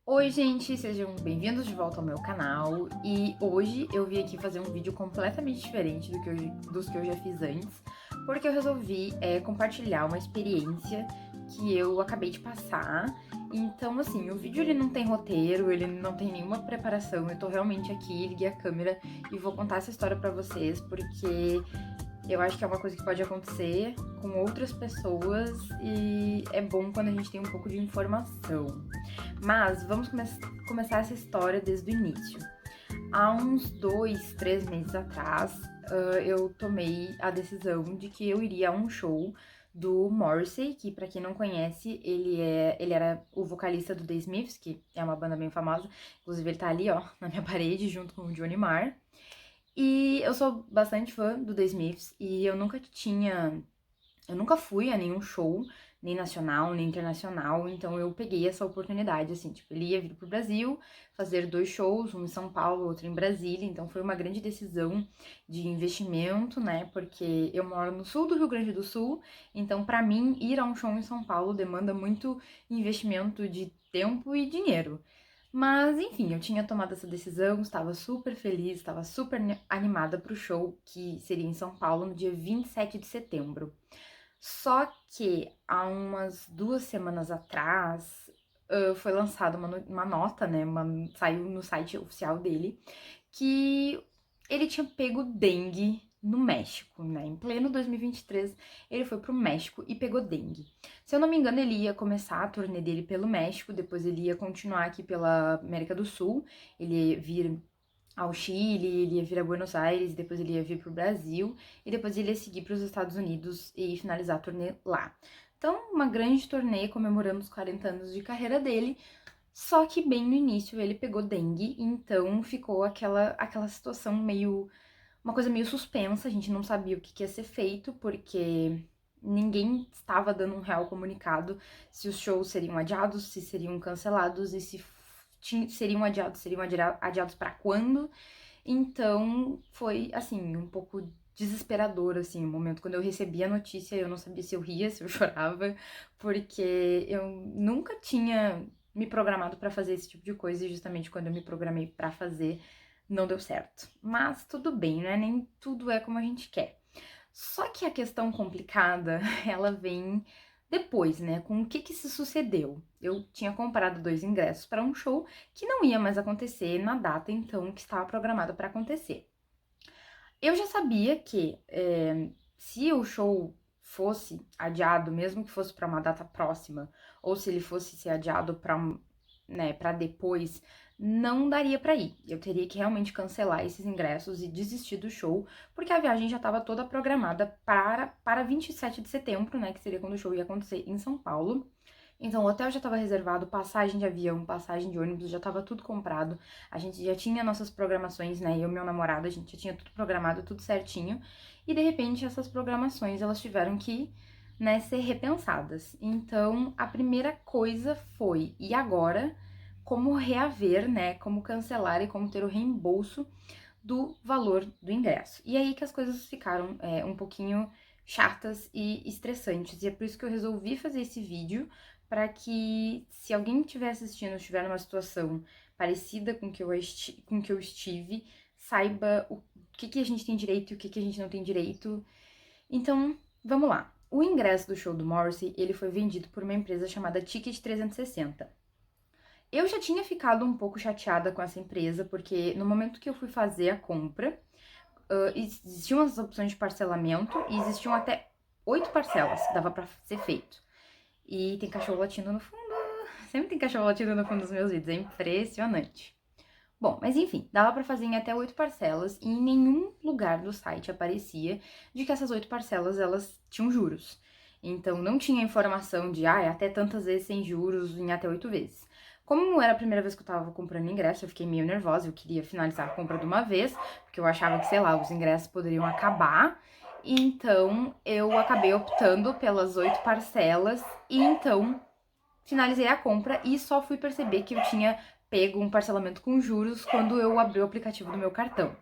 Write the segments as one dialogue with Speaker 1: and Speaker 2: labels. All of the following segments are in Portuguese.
Speaker 1: Oi, gente, sejam bem-vindos de volta ao meu canal. E hoje eu vim aqui fazer um vídeo completamente diferente dos que eu já fiz antes, porque eu resolvi compartilhar uma experiência que eu acabei de passar. Então, assim, o vídeo ele não tem roteiro, ele não tem nenhuma preparação, eu tô realmente aqui, liguei a câmera e vou contar essa história pra vocês, porque eu acho que é uma coisa que pode acontecer com outras pessoas e é bom quando a gente tem um pouco de informação. Mas vamos começar essa história desde o início. Há uns 2, 3 meses atrás, eu tomei a decisão de que eu iria a um show do Morrissey, que pra quem não conhece, ele era o vocalista do The Smiths, que é uma banda bem famosa. Inclusive ele tá ali, ó, na minha parede, junto com o Johnny Marr. E eu sou bastante fã do The Smiths e eu nunca fui a nenhum show, nem nacional, nem internacional, então eu peguei essa oportunidade, assim, tipo, ele ia vir pro Brasil, fazer 2 shows, um em São Paulo, outro em Brasília, então foi uma grande decisão de investimento, né, porque eu moro no sul do Rio Grande do Sul, então pra mim ir a um show em São Paulo demanda muito investimento de tempo e dinheiro. Mas enfim, eu tinha tomado essa decisão, estava super feliz, estava super animada pro show que seria em São Paulo no dia 27 de setembro. Só que há umas 2 semanas atrás foi lançada uma nota, né? Saiu no site oficial dele que ele tinha pego dengue no México, né? Em pleno 2023, ele foi pro México e pegou dengue. Se eu não me engano, ele ia começar a turnê dele pelo México, depois ele ia continuar aqui pela América do Sul, ele ia vir ao Chile, ele ia vir a Buenos Aires, depois ele ia vir pro Brasil e depois ele ia seguir para os Estados Unidos e finalizar a turnê lá. Então, uma grande turnê comemorando os 40 anos de carreira dele, só que bem no início ele pegou dengue, então ficou aquela situação meio uma coisa meio suspensa, a gente não sabia o que ia ser feito, porque ninguém estava dando um real comunicado se os shows seriam adiados, se seriam cancelados e se seriam adiados para quando. Então foi assim, um pouco desesperador assim, o momento quando eu recebi a notícia, eu não sabia se eu ria, se eu chorava, porque eu nunca tinha me programado para fazer esse tipo de coisa e justamente quando eu me programei para fazer, não deu certo. Mas tudo bem, né? Nem tudo é como a gente quer. Só que a questão complicada, ela vem depois, né? Com o que se sucedeu. Eu tinha comprado 2 ingressos para um show que não ia mais acontecer na data então que estava programada para acontecer. Eu já sabia que se o show fosse adiado, mesmo que fosse para uma data próxima, ou se ele fosse ser adiado para para depois, não daria para ir. Eu teria que realmente cancelar esses ingressos e desistir do show, porque a viagem já estava toda programada para 27 de setembro, né, que seria quando o show ia acontecer em São Paulo. Então, o hotel já estava reservado, passagem de avião, passagem de ônibus, já estava tudo comprado. A gente já tinha nossas programações, né? Eu e meu namorado, a gente já tinha tudo programado, tudo certinho. E de repente, essas programações, elas tiveram que, né, ser repensadas. Então, a primeira coisa foi, e agora, como reaver, né? Como cancelar e como ter o reembolso do valor do ingresso. E aí que as coisas ficaram um pouquinho chatas e estressantes. E é por isso que eu resolvi fazer esse vídeo, para que se alguém estiver assistindo, estiver numa situação parecida com que eu estive, saiba o que a gente tem direito e o que a gente não tem direito. Então, vamos lá. O ingresso do show do Morrissey, ele foi vendido por uma empresa chamada Ticket 360. Eu já tinha ficado um pouco chateada com essa empresa, porque no momento que eu fui fazer a compra, existiam as opções de parcelamento e existiam até 8 parcelas que dava pra ser feito. E tem cachorro latindo no fundo. Sempre tem cachorro latindo no fundo dos meus vídeos, é impressionante. Bom, mas enfim, dava pra fazer em até 8 parcelas e em nenhum lugar do site aparecia de que essas 8 parcelas elas tinham juros. Então não tinha informação de até tantas vezes sem juros em até 8 vezes. Como era a primeira vez que eu tava comprando ingresso, eu fiquei meio nervosa, eu queria finalizar a compra de uma vez, porque eu achava que, sei lá, os ingressos poderiam acabar. Então eu acabei optando pelas 8 parcelas e então finalizei a compra e só fui perceber que eu tinha pego um parcelamento com juros quando eu abri o aplicativo do meu cartão.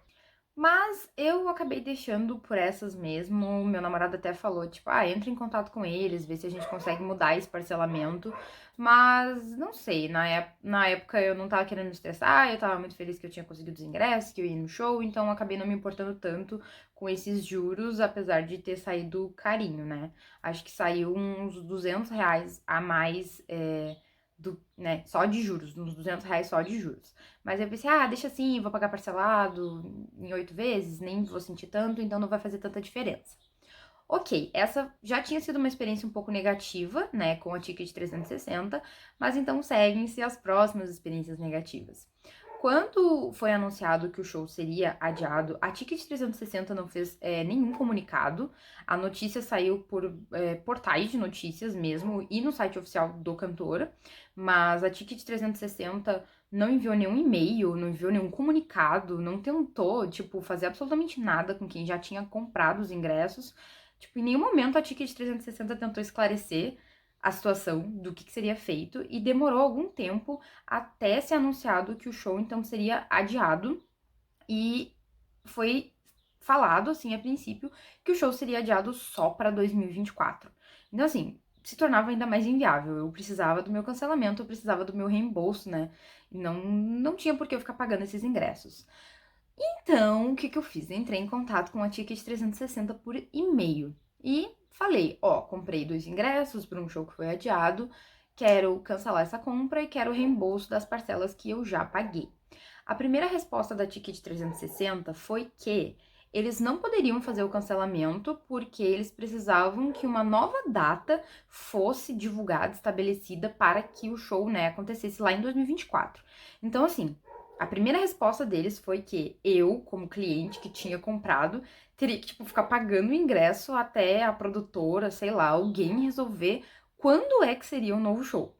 Speaker 1: Mas eu acabei deixando por essas mesmo. Meu namorado até falou, tipo, entra em contato com eles, vê se a gente consegue mudar esse parcelamento. Mas não sei, na época eu não tava querendo me estressar, eu tava muito feliz que eu tinha conseguido os ingressos, que eu ia no show, então eu acabei não me importando tanto com esses juros, apesar de ter saído carinho, né? Acho que saiu uns R$ 200 a mais, né, só de juros, uns R$ 200 só de juros. Mas eu pensei, deixa assim, vou pagar parcelado em 8 vezes, nem vou sentir tanto, então não vai fazer tanta diferença. Ok, essa já tinha sido uma experiência um pouco negativa, né, com a Ticket 360, mas então seguem-se as próximas experiências negativas. Quando foi anunciado que o show seria adiado, a Ticket 360 não fez nenhum comunicado. A notícia saiu por portais de notícias mesmo e no site oficial do cantor, mas a Ticket 360 não enviou nenhum e-mail, não enviou nenhum comunicado, não tentou, tipo, fazer absolutamente nada com quem já tinha comprado os ingressos. Tipo, em nenhum momento a Ticket 360 tentou esclarecer a situação do que seria feito e demorou algum tempo até ser anunciado que o show então seria adiado e foi falado assim a princípio que o show seria adiado só para 2024. Então assim, se tornava ainda mais inviável. Eu precisava do meu cancelamento, eu precisava do meu reembolso, né? E não tinha por que eu ficar pagando esses ingressos. Então, o que eu fiz? Entrei em contato com a Ticket 360 por e-mail e falei, comprei 2 ingressos para um show que foi adiado, quero cancelar essa compra e quero o reembolso das parcelas que eu já paguei. A primeira resposta da Ticket 360 foi que eles não poderiam fazer o cancelamento porque eles precisavam que uma nova data fosse divulgada, estabelecida para que o show, né, acontecesse lá em 2024. Então, assim, a primeira resposta deles foi que eu, como cliente que tinha comprado, teria que, tipo, ficar pagando o ingresso até a produtora, sei lá, alguém resolver quando é que seria o novo show.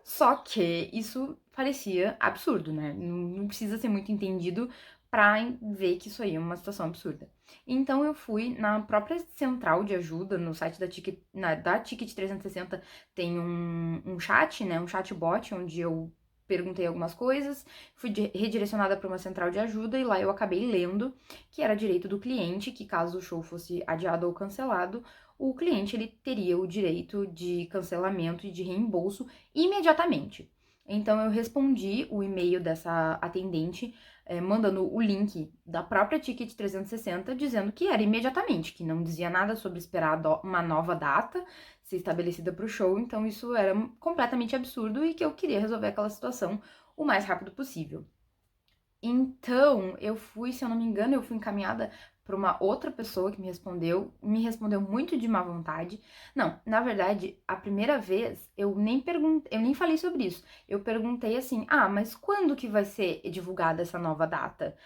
Speaker 1: Só que isso parecia absurdo, né? Não precisa ser muito entendido pra ver que isso aí é uma situação absurda. Então eu fui na própria central de ajuda, no site da Ticket 360 tem um chat, né? Um chatbot, onde eu perguntei algumas coisas, fui redirecionada para uma central de ajuda e lá eu acabei lendo que era direito do cliente, que caso o show fosse adiado ou cancelado, o cliente ele teria o direito de cancelamento e de reembolso imediatamente. Então eu respondi o e-mail dessa atendente, mandando o link da própria Ticket 360, dizendo que era imediatamente, que não dizia nada sobre esperar uma nova data ser estabelecida para o show, então isso era completamente absurdo e que eu queria resolver aquela situação o mais rápido possível. Então, eu fui, se eu não me engano, eu fui encaminhada para uma outra pessoa que me respondeu muito de má vontade. Não, na verdade, a primeira vez eu nem perguntei, eu nem falei sobre isso. Eu perguntei assim: mas quando que vai ser divulgada essa nova data?"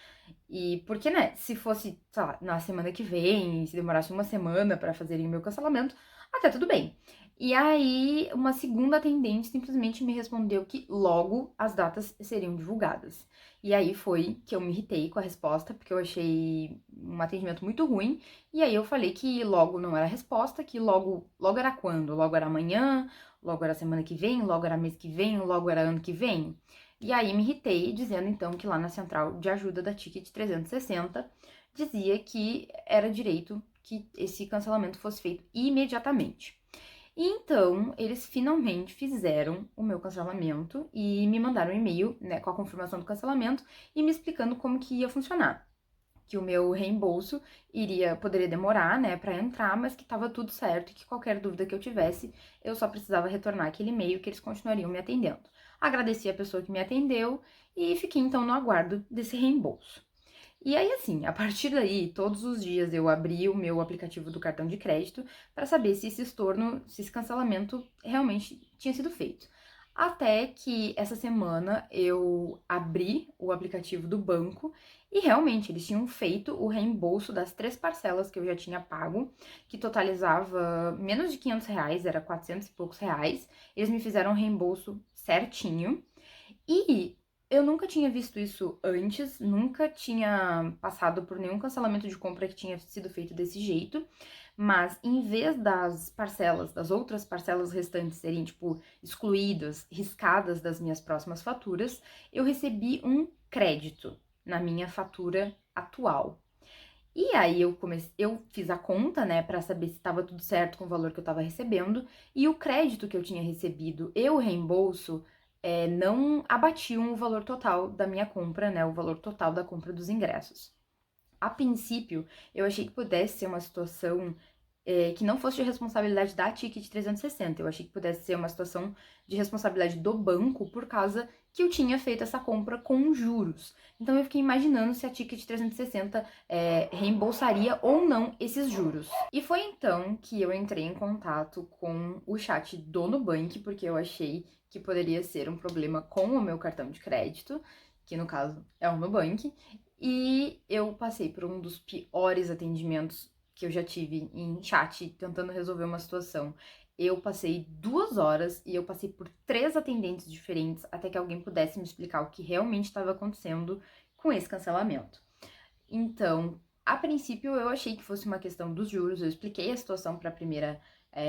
Speaker 1: E porque, né, se fosse, sei lá, na semana que vem, se demorasse uma semana para fazerem o meu cancelamento, até tudo bem. E aí, uma segunda atendente simplesmente me respondeu que logo as datas seriam divulgadas. E aí foi que eu me irritei com a resposta, porque eu achei um atendimento muito ruim. E aí eu falei que logo não era resposta, que logo era quando? Logo era amanhã, logo era semana que vem, logo era mês que vem, logo era ano que vem. E aí me irritei, dizendo então que lá na central de ajuda da Ticket 360 dizia que era direito que esse cancelamento fosse feito imediatamente. E então, eles finalmente fizeram o meu cancelamento e me mandaram um e-mail, né, com a confirmação do cancelamento e me explicando como que ia funcionar. Que o meu reembolso poderia demorar, né, para entrar, mas que estava tudo certo e que qualquer dúvida que eu tivesse, eu só precisava retornar aquele e-mail que eles continuariam me atendendo. Agradeci a pessoa que me atendeu e fiquei então no aguardo desse reembolso. E aí, assim, a partir daí, todos os dias eu abri o meu aplicativo do cartão de crédito para saber se esse estorno, se esse cancelamento realmente tinha sido feito. Até que essa semana eu abri o aplicativo do banco e realmente eles tinham feito o reembolso das 3 parcelas que eu já tinha pago, que totalizava menos de R$ 500, era 400 e poucos reais. Eles me fizeram o reembolso certinho. E eu nunca tinha visto isso antes, nunca tinha passado por nenhum cancelamento de compra que tinha sido feito desse jeito, mas em vez das outras parcelas restantes serem, tipo, excluídas, riscadas das minhas próximas faturas, eu recebi um crédito na minha fatura atual. E aí eu fiz a conta, né, pra saber se estava tudo certo com o valor que eu estava recebendo, e o crédito que eu tinha recebido e o reembolso não abatiam o valor total da minha compra, né, o valor total da compra dos ingressos. A princípio, eu achei que pudesse ser uma situação que não fosse de responsabilidade da Ticket 360. Eu achei que pudesse ser uma situação de responsabilidade do banco por causa que eu tinha feito essa compra com juros. Então eu fiquei imaginando se a Ticket 360 reembolsaria ou não esses juros. E foi então que eu entrei em contato com o chat do Nubank, porque eu achei que poderia ser um problema com o meu cartão de crédito, que no caso é o Nubank, e eu passei por um dos piores atendimentos que eu já tive em chat tentando resolver uma situação. Eu passei 2 horas e eu passei por 3 atendentes diferentes até que alguém pudesse me explicar o que realmente estava acontecendo com esse cancelamento. Então, a princípio eu achei que fosse uma questão dos juros, eu expliquei a situação para a primeira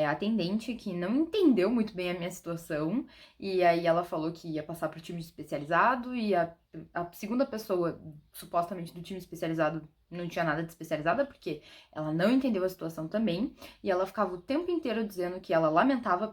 Speaker 1: atendente que não entendeu muito bem a minha situação, e aí ela falou que ia passar para o time especializado, e a segunda pessoa, supostamente do time especializado, não tinha nada de especializada, porque ela não entendeu a situação também, e ela ficava o tempo inteiro dizendo que ela lamentava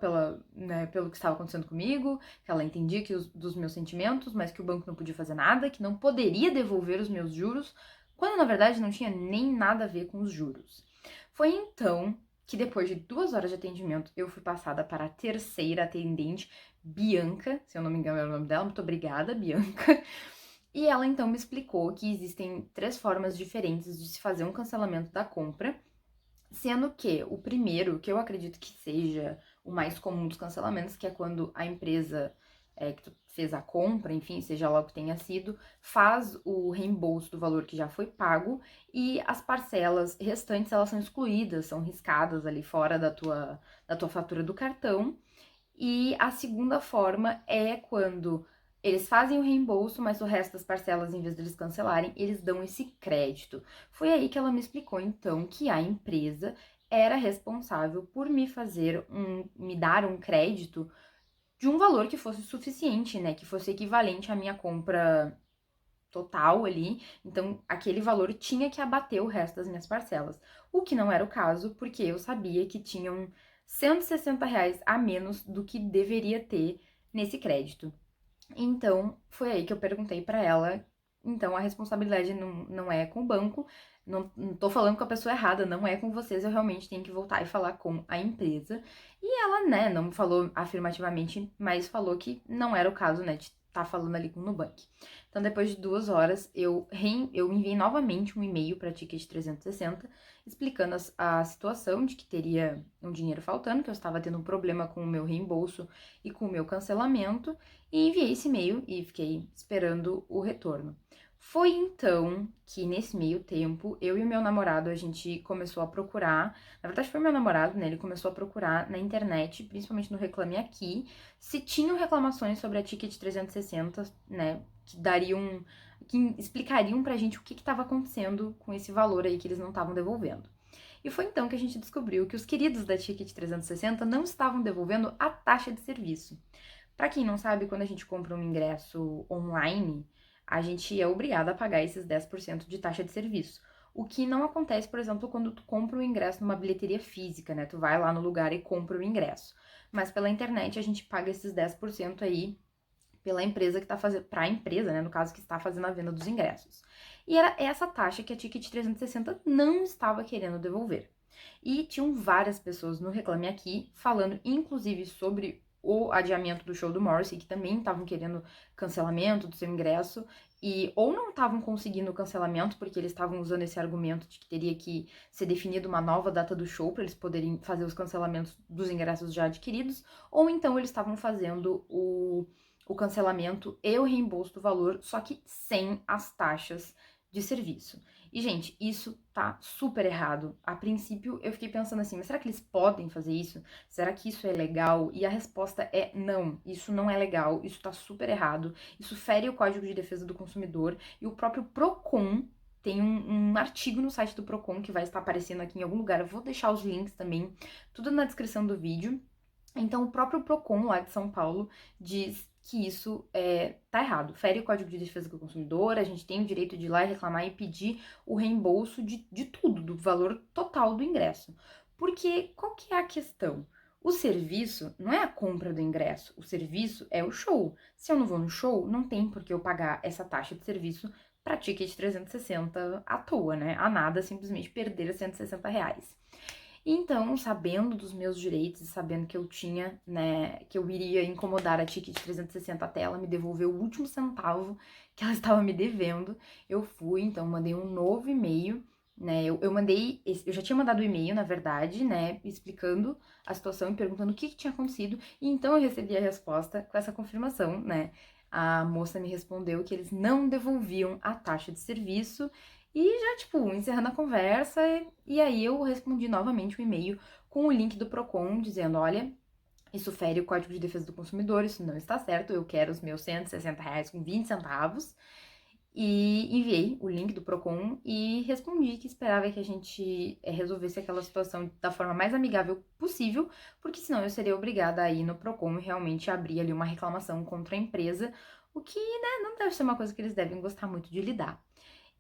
Speaker 1: pelo que estava acontecendo comigo, que ela entendia dos meus sentimentos, mas que o banco não podia fazer nada, que não poderia devolver os meus juros, quando na verdade não tinha nem nada a ver com os juros. Foi então que depois de 2 horas de atendimento, eu fui passada para a terceira atendente, Bianca, se eu não me engano era o nome dela, muito obrigada, Bianca. E ela então me explicou que existem 3 formas diferentes de se fazer um cancelamento da compra, sendo que o primeiro, que eu acredito que seja o mais comum dos cancelamentos, que é quando a empresa que tu fez a compra, enfim, seja lá o que tenha sido, faz o reembolso do valor que já foi pago e as parcelas restantes elas são excluídas, são riscadas ali fora da tua fatura do cartão. E a segunda forma é quando eles fazem o reembolso, mas o resto das parcelas, em vez deles cancelarem, eles dão esse crédito. Foi aí que ela me explicou, então, que a empresa era responsável por me dar um crédito de um valor que fosse suficiente, né? Que fosse equivalente à minha compra total ali. Então, aquele valor tinha que abater o resto das minhas parcelas. O que não era o caso, porque eu sabia que tinham R$ 160 a menos do que deveria ter nesse crédito. Então, foi aí que eu perguntei pra ela. Então, a responsabilidade não é com o banco. Não tô falando com a pessoa errada, não é com vocês. Eu realmente tenho que voltar e falar com a empresa. E ela, né, não falou afirmativamente, mas falou que não era o caso, né, de estar falando ali com o Nubank. Então, depois de 2 horas, eu enviei novamente um e-mail para a Ticket 360 explicando a situação de que teria um dinheiro faltando, que eu estava tendo um problema com o meu reembolso e com o meu cancelamento, e enviei esse e-mail e fiquei esperando o retorno. Foi então que, nesse meio tempo, eu e o meu namorado, a gente começou a procurar, na verdade foi meu namorado, né, ele começou a procurar na internet, principalmente no Reclame Aqui, se tinham reclamações sobre a Ticket 360, né, que explicariam pra gente o que estava acontecendo com esse valor aí que eles não estavam devolvendo. E foi então que a gente descobriu que os queridos da Ticket 360 não estavam devolvendo a taxa de serviço. Para quem não sabe, quando a gente compra um ingresso online, a gente é obrigado a pagar esses 10% de taxa de serviço. O que não acontece, por exemplo, quando tu compra um ingresso numa bilheteria física, né? Tu vai lá no lugar e compra o ingresso. Mas pela internet a gente paga esses 10% aí pela empresa que tá fazendo, pra empresa, né, no caso, que está fazendo a venda dos ingressos. E era essa taxa que a Ticket 360 não estava querendo devolver. E tinham várias pessoas no Reclame Aqui falando, inclusive, sobre o adiamento do show do Morrissey, que também estavam querendo cancelamento do seu ingresso, e ou não estavam conseguindo o cancelamento, porque eles estavam usando esse argumento de que teria que ser definida uma nova data do show para eles poderem fazer os cancelamentos dos ingressos já adquiridos, ou então eles estavam fazendo o cancelamento e o reembolso do valor, só que sem as taxas de serviço. E, gente, isso tá super errado. A princípio, eu fiquei pensando assim, mas será que eles podem fazer isso? Será que isso é legal? E a resposta é não, isso não é legal, isso tá super errado, isso fere o Código de Defesa do Consumidor e o próprio Procon tem um artigo no site do Procon que vai estar aparecendo aqui em algum lugar. Eu vou deixar os links também, tudo na descrição do vídeo, Então, o próprio Procon lá de São Paulo diz que isso tá errado. Fere o Código de Defesa do Consumidor, a gente tem o direito de ir lá e reclamar e pedir o reembolso de tudo, do valor total do ingresso. Porque qual que é a questão? O serviço não é a compra do ingresso, o serviço é o show. Se eu não vou no show, não tem por que eu pagar essa taxa de serviço para ticket 360 à toa, né? A nada, simplesmente perder os R$ 160. Então, sabendo dos meus direitos e sabendo que eu tinha, né, que eu iria incomodar a Ticket 360 até ela me devolver o último centavo que ela estava me devendo, eu fui, então, mandei um novo e-mail, né, eu já tinha mandado o e-mail, na verdade, né, explicando a situação e perguntando o que tinha acontecido, e então eu recebi a resposta com essa confirmação, né, a moça me respondeu que eles não devolviam a taxa de serviço e já, tipo, encerrando a conversa, e aí eu respondi novamente o e-mail com o link do Procon, dizendo, olha, isso fere o Código de Defesa do Consumidor, isso não está certo, eu quero os meus R$ 160 com 20 centavos. E enviei o link do Procon e respondi que esperava que a gente resolvesse aquela situação da forma mais amigável possível, porque senão eu seria obrigada a ir no Procon e realmente abrir ali uma reclamação contra a empresa, o que, né, não deve ser uma coisa que eles devem gostar muito de lidar.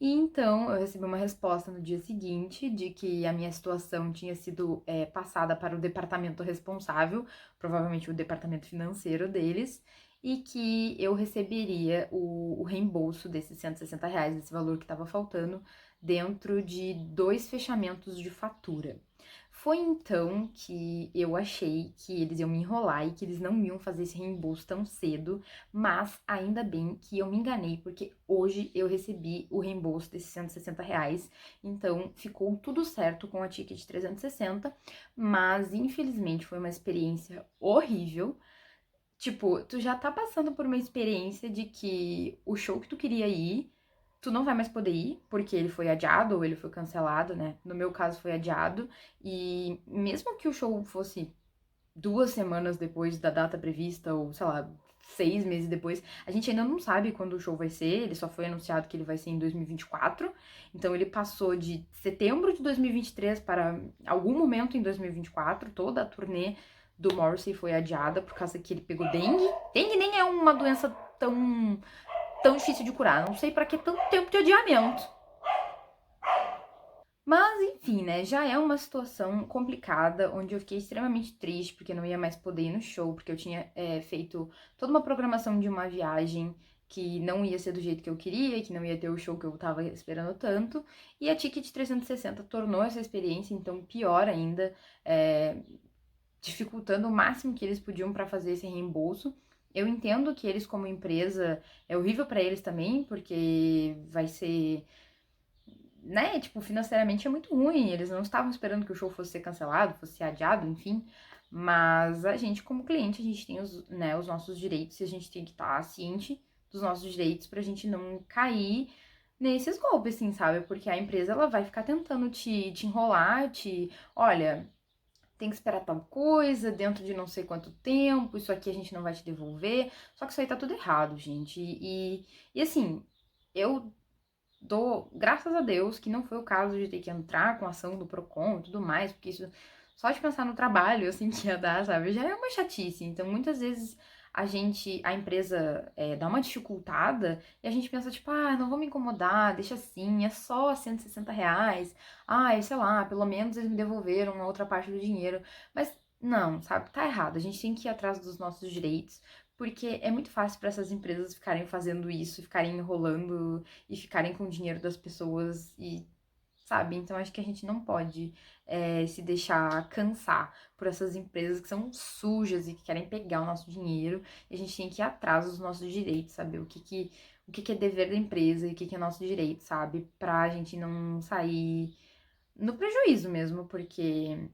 Speaker 1: E então eu recebi uma resposta no dia seguinte de que a minha situação tinha sido passada para o departamento responsável, provavelmente o departamento financeiro deles, e que eu receberia o reembolso desses R$ 160, desse valor que estava faltando, dentro de 2 fechamentos de fatura. Foi então que eu achei que eles iam me enrolar e que eles não iam fazer esse reembolso tão cedo, mas ainda bem que eu me enganei, porque hoje eu recebi o reembolso desses R$ 160, então ficou tudo certo com a Ticket 360, mas infelizmente foi uma experiência horrível. Tipo, tu já tá passando por uma experiência de que o show que tu queria ir, tu não vai mais poder ir, porque ele foi adiado ou ele foi cancelado, né? No meu caso foi adiado, e mesmo que o show fosse 2 semanas depois da data prevista, ou sei lá, 6 meses depois. A gente ainda não sabe quando o show vai ser, ele só foi anunciado que ele vai ser em 2024. Então ele passou de setembro de 2023 para algum momento em 2024. Toda a turnê do Morrissey foi adiada por causa que ele pegou dengue. Dengue nem é uma doença tão difícil de curar. Não sei para que tanto tempo de adiamento. Mas, enfim, né, já é uma situação complicada, onde eu fiquei extremamente triste, porque eu não ia mais poder ir no show, porque eu tinha feito toda uma programação de uma viagem que não ia ser do jeito que eu queria, que não ia ter o show que eu tava esperando tanto, e a Ticket 360 tornou essa experiência, então, pior ainda, dificultando o máximo que eles podiam para fazer esse reembolso. Eu entendo que eles, como empresa, é horrível para eles também, porque vai ser, né, tipo, financeiramente é muito ruim. Eles não estavam esperando que o show fosse ser cancelado, fosse ser adiado, enfim. Mas a gente, como cliente, a gente tem os nossos direitos e a gente tem que estar ciente dos nossos direitos pra gente não cair nesses golpes, assim, sabe? Porque a empresa, ela vai ficar tentando te enrolar, olha, tem que esperar tal coisa, dentro de não sei quanto tempo, isso aqui a gente não vai te devolver. Só que isso aí tá tudo errado, gente. E assim, eu dou graças a Deus que não foi o caso de ter que entrar com a ação do Procon e tudo mais, porque isso, só de pensar no trabalho, assim, que ia dar, sabe, já é uma chatice. Então, muitas vezes a empresa dá uma dificultada e a gente pensa, tipo, ah, não vou me incomodar, deixa assim, é só R$ 160. Ah, sei lá, pelo menos eles me devolveram uma outra parte do dinheiro. Mas não, sabe, tá errado. A gente tem que ir atrás dos nossos direitos, porque é muito fácil para essas empresas ficarem fazendo isso, ficarem enrolando e ficarem com o dinheiro das pessoas e, sabe? Então acho que a gente não pode se deixar cansar por essas empresas que são sujas e que querem pegar o nosso dinheiro. E a gente tem que ir atrás dos nossos direitos, saber o que é dever da empresa e o que é nosso direito, sabe? Pra gente não sair no prejuízo mesmo, porque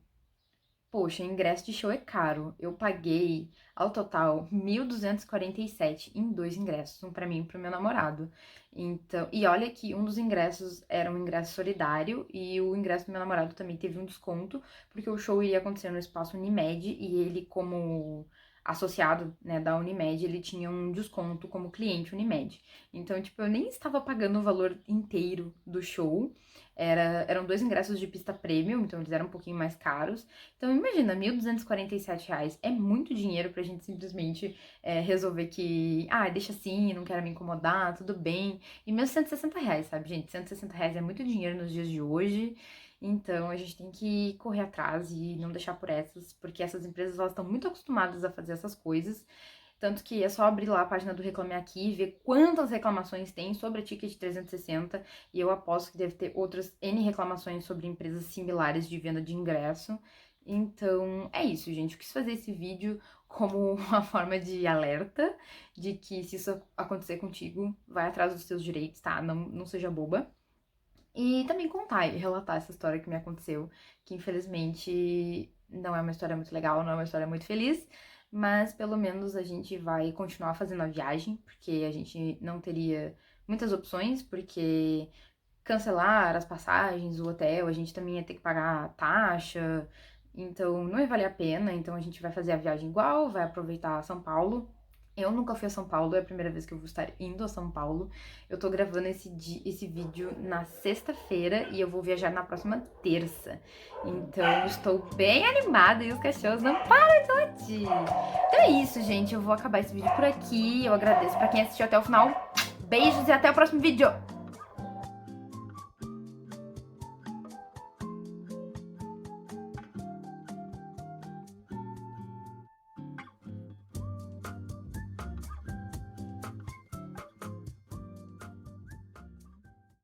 Speaker 1: poxa, ingresso de show é caro. Eu paguei, ao total, 1.247 em 2 ingressos, um pra mim e pro meu namorado. Então, e olha que um dos ingressos era um ingresso solidário e o ingresso do meu namorado também teve um desconto, porque o show iria acontecer no espaço Unimed e ele, como associado, né, da Unimed, ele tinha um desconto como cliente Unimed. Então, tipo, eu nem estava pagando o valor inteiro do show. Eram 2 ingressos de pista premium, então eles eram um pouquinho mais caros. Então, imagina, R$ 1.247 é muito dinheiro pra gente simplesmente resolver que, deixa assim, não quero me incomodar, tudo bem. E mesmo R$ 160, sabe, gente? R$ 160 é muito dinheiro nos dias de hoje. Então, a gente tem que correr atrás e não deixar por essas, porque essas empresas, elas estão muito acostumadas a fazer essas coisas. Tanto que é só abrir lá a página do Reclame Aqui e ver quantas reclamações tem sobre a Ticket 360. E eu aposto que deve ter outras N reclamações sobre empresas similares de venda de ingresso. Então, é isso, gente. Eu quis fazer esse vídeo como uma forma de alerta de que se isso acontecer contigo, vai atrás dos seus direitos, tá? Não seja boba. E também contar e relatar essa história que me aconteceu, que infelizmente não é uma história muito legal, não é uma história muito feliz, mas pelo menos a gente vai continuar fazendo a viagem, porque a gente não teria muitas opções, porque cancelar as passagens, o hotel, a gente também ia ter que pagar a taxa, então não ia valer a pena, então a gente vai fazer a viagem igual, vai aproveitar São Paulo. Eu nunca fui a São Paulo, é a primeira vez que eu vou estar indo a São Paulo. Eu tô gravando esse vídeo na sexta-feira e eu vou viajar na próxima terça. Então, estou bem animada e os cachorros não param de latir. Então é isso, gente. Eu vou acabar esse vídeo por aqui. Eu agradeço pra quem assistiu até o final. Beijos e até o próximo vídeo.